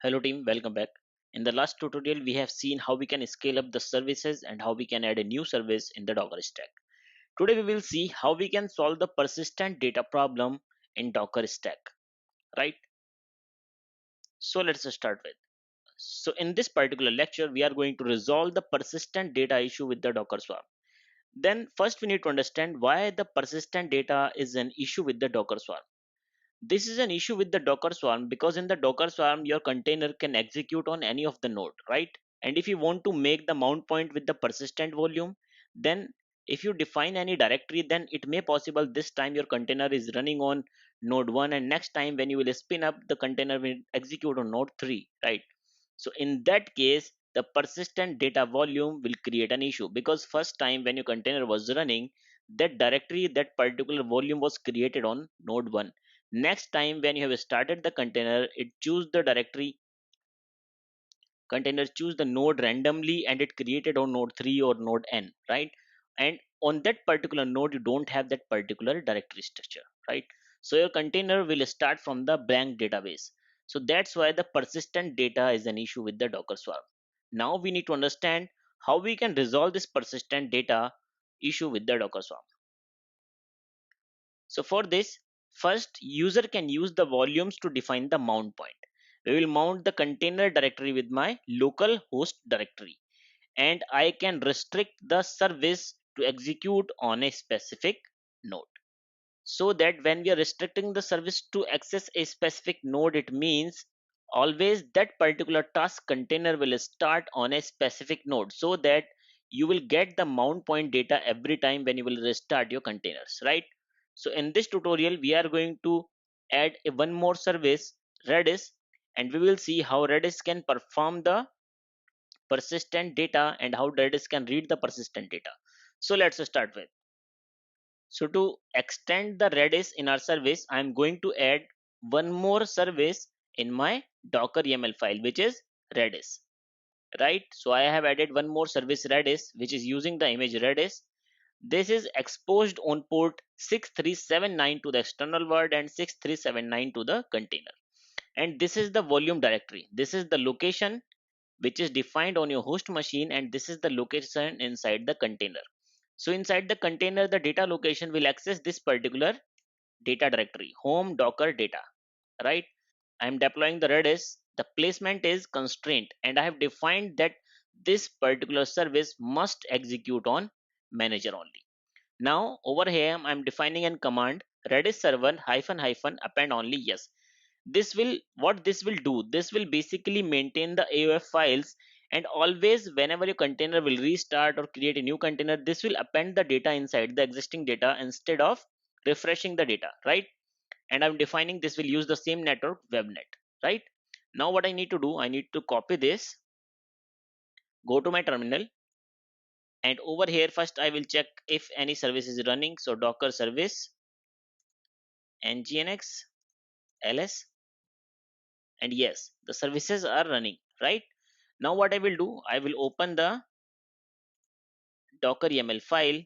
Hello team, welcome back. In the last tutorial, we have seen how we can scale up the services and how we can add a new service in the Docker stack. Today we will see how we can solve the persistent data problem in Docker stack, right? So let's start with. So in this particular lecture, we are going to resolve the persistent data issue with the Docker Swarm. Then first we need to understand why the persistent data is an issue with the Docker Swarm. This is an issue with the Docker Swarm because in the Docker Swarm, your container can execute on any of the node, right? And if you want to make the mount point with the persistent volume, then if you define any directory, then it may possible this time your container is running on node 1 and next time when you will spin up the container will execute on node 3, right? So in that case, the persistent data volume will create an issue because first time when your container was running, that directory, that particular volume was created on node 1. Next time when you have started the container, it choose the directory container, choose the node randomly, and it created on node 3 or node n, right? And on that particular node you don't have that particular directory structure, right? So your container will start from the blank database. So that's why the persistent data is an issue with the Docker Swarm. Now we need to understand how we can resolve this persistent data issue with the Docker Swarm. So for this, first user can use the volumes to define the mount point. We will mount the container directory with my local host directory, and I can restrict the service to execute on a specific node. So that when we are restricting the service to access a specific node, it means always that particular task container will start on a specific node so that you will get the mount point data every time when you will restart your containers, right? So in this tutorial, we are going to add one more service, Redis, and we will see how Redis can perform the persistent data and how Redis can read the persistent data. So let's start with. So to extend the Redis in our service, I'm going to add one more service in my Docker YAML file, which is Redis, right? So I have added one more service Redis, which is using the image Redis. This is exposed on port 6379 to the external world and 6379 to the container. And this is the volume directory. This is the location which is defined on your host machine, and this is the location inside the container. So inside the container, the data location will access this particular data directory, home docker data, right? I'm deploying the Redis. The placement is constraint, and I have defined that this particular service must execute on manager only. Now over here, I'm defining a command Redis server hyphen hyphen append only yes. This will what this will do, this will basically maintain the AOF files, and always whenever your container will restart or create a new container, this will append the data inside the existing data instead of refreshing the data, right? And I'm defining this will use the same network webnet, right? Now what I need to do, I need to copy this, go to my terminal, and over here first I will check if any service is running. So docker service nginx ls, and yes, the services are running, right? Now what I will do, I will open the docker yaml file,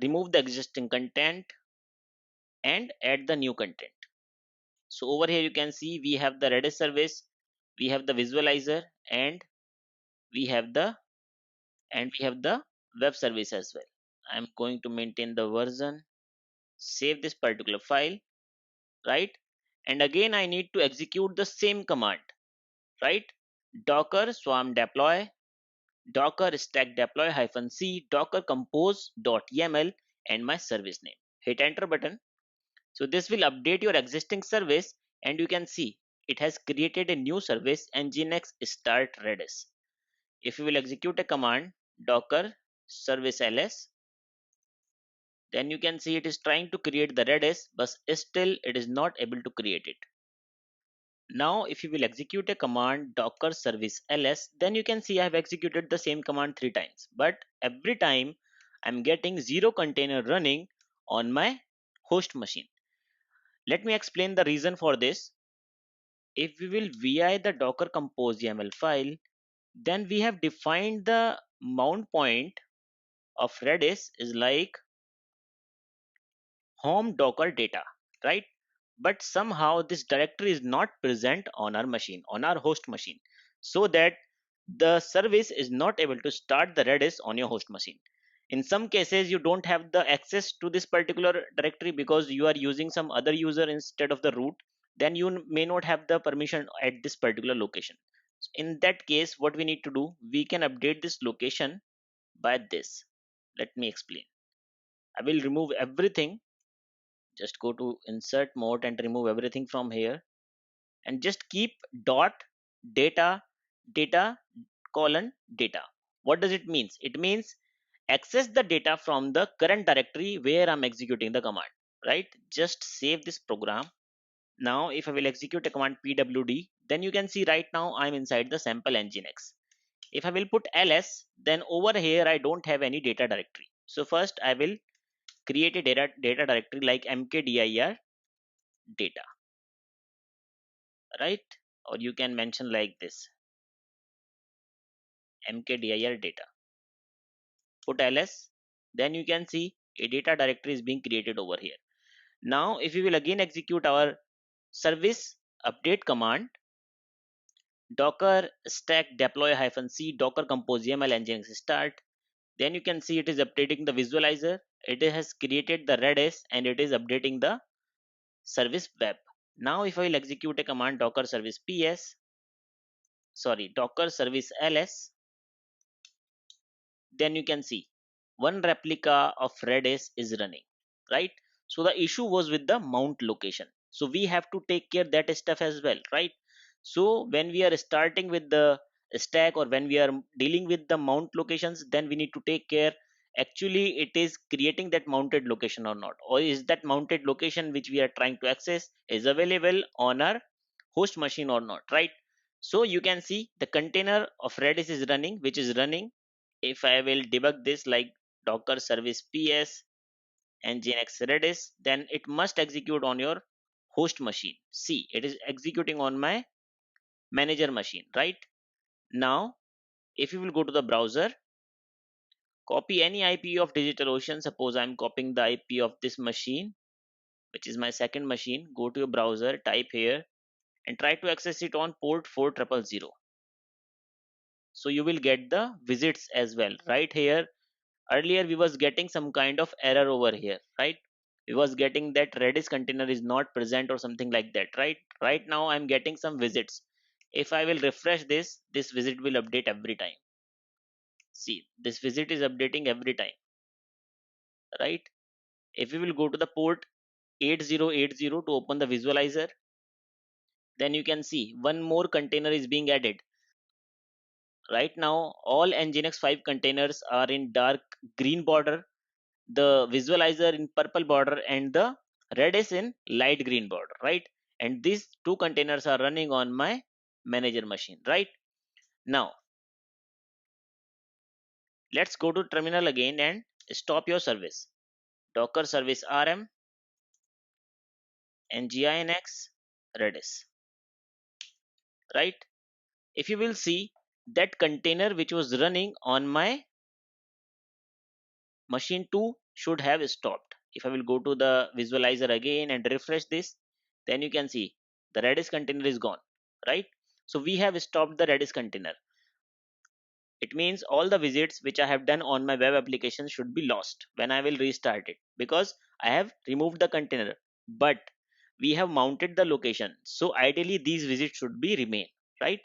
remove the existing content, and add the new content. So over here you can see we have the Redis service, we have the visualizer, and we have the web service as well. I'm going to maintain the version, save this particular file, right? And again I need to execute the same command, right? Docker swarm deploy, docker stack deploy hyphen c, docker compose dot yaml, and my service name. Hit enter button. So this will update your existing service, and you can see it has created a new service nginx start redis. If you will execute a command docker service ls, then you can see it is trying to create the redis, but still it is not able to create it. Now if you will execute a command docker service ls, then you can see I have executed the same command 3 times, but every time I'm getting 0 container running on my host machine. Let me explain the reason for this. If we will vi the docker compose yaml file, then we have defined the mount point of redis is like home docker data, right? but somehow this directory is not present on our machine, on our host machine, so that the service is not able to start the Redis on your host machine. In some cases, you don't have the access to this particular directory because you are using some other user instead of the root. Then you may not have the permission at this particular location. In that case, what we need to do, we can update this location by this. Let me explain. I will remove everything. Just go to insert mode and remove everything from here, and just keep dot data data colon data. What does it means? It means access the data from the current directory where I'm executing the command, right? Just save this program. Now if I will execute a command pwd, then you can see right now I'm inside the sample nginx. If I will put ls, then over here I don't have any data directory. So first I will create a data directory like mkdir data, right? Or you can mention like this, mkdir data, put ls, then you can see a data directory is being created over here. Now if we will again execute our service update command, docker stack deploy -c docker compose yaml nginx start, then you can see it is updating the visualizer, it has created the redis, and it is updating the service web. Now if I will execute a command docker service ps, sorry, docker service ls, then you can see one replica of Redis is running, right? So the issue was with the mount location. So we have to take care that stuff as well, right? So when we are starting with the stack, or when we are dealing with the mount locations, then we need to take care actually it is creating that mounted location or not, or is that mounted location which we are trying to access is available on our host machine or not, right? So you can see the container of Redis is running, which is running. If I will debug this like docker service ps nginx redis, then it must execute on your host machine. See, it is executing on my manager machine, right? Now if you will go to the browser, copy any ip of DigitalOcean. Suppose I'm copying the ip of this machine, which is my second machine. Go to your browser, type here, and try to access it on port 4000. So you will get the visits as well right here. Earlier we was getting some kind of error over here, right? We was getting that redis container is not present or something like that, right? Right now I'm getting some visits. If I will refresh this visit will update every time. See, this visit is updating every time, right? If we will go to the port 8080 to open the visualizer, then you can see one more container is being added. Right now all nginx 5 containers are in dark green border, the visualizer in purple border, and the Redis in light green border, right? And these two containers are running on my manager machine, right? Now let's go to terminal again and stop your service. Docker service rm nginx redis, right? If you will see, that container which was running on my machine 2 should have stopped. If I will go to the visualizer again and refresh this, then you can see the redis container is gone, right? So we have stopped the redis container. It means all the visits which I have done on my web application should be lost when I will restart it, because I have removed the container, but we have mounted the location, so ideally these visits should be remain, right?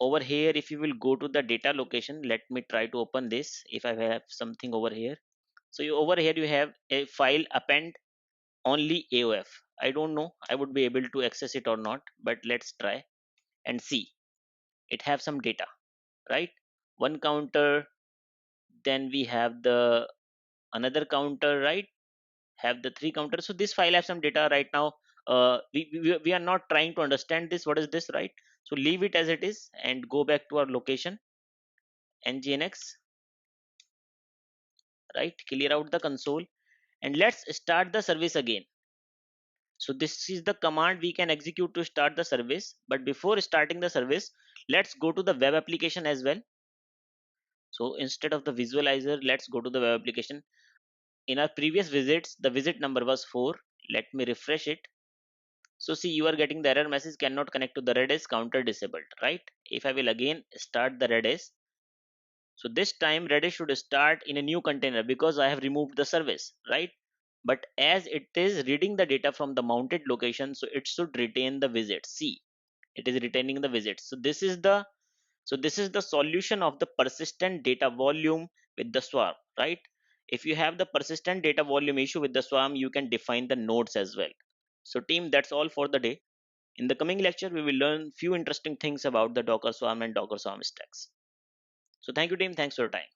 Over here if you will go to the data location, let me try to open this if I have something over here. So over here you have a file append only AOF. I don't know I would be able to access it or not, but let's try and see. It have some data, right? One counter, then we have the another counter, right? Have the three counters. So this file has some data right now. We are not trying to understand this. What is this, right? So leave it as it is and go back to our location nginx, right? Clear out the console and let's start the service again. So this is the command we can execute to start the service, but before starting the service, let's go to the web application as well. So instead of the visualizer, let's go to the web application. In our previous visits, the visit number was 4. Let me refresh it. So see, you are getting the error message cannot connect to the Redis, counter disabled, right? If I will again start the Redis, so this time Redis should start in a new container because I have removed the service, right? But as it is reading the data from the mounted location, so it should retain the visits. See, it is retaining the visits. So this is the solution of the persistent data volume with the swarm, right? If you have the persistent data volume issue with the swarm, you can define the nodes as well. So team, that's all for the day. In the coming lecture, we will learn few interesting things about the Docker Swarm and Docker Swarm stacks. So thank you team, thanks for your time.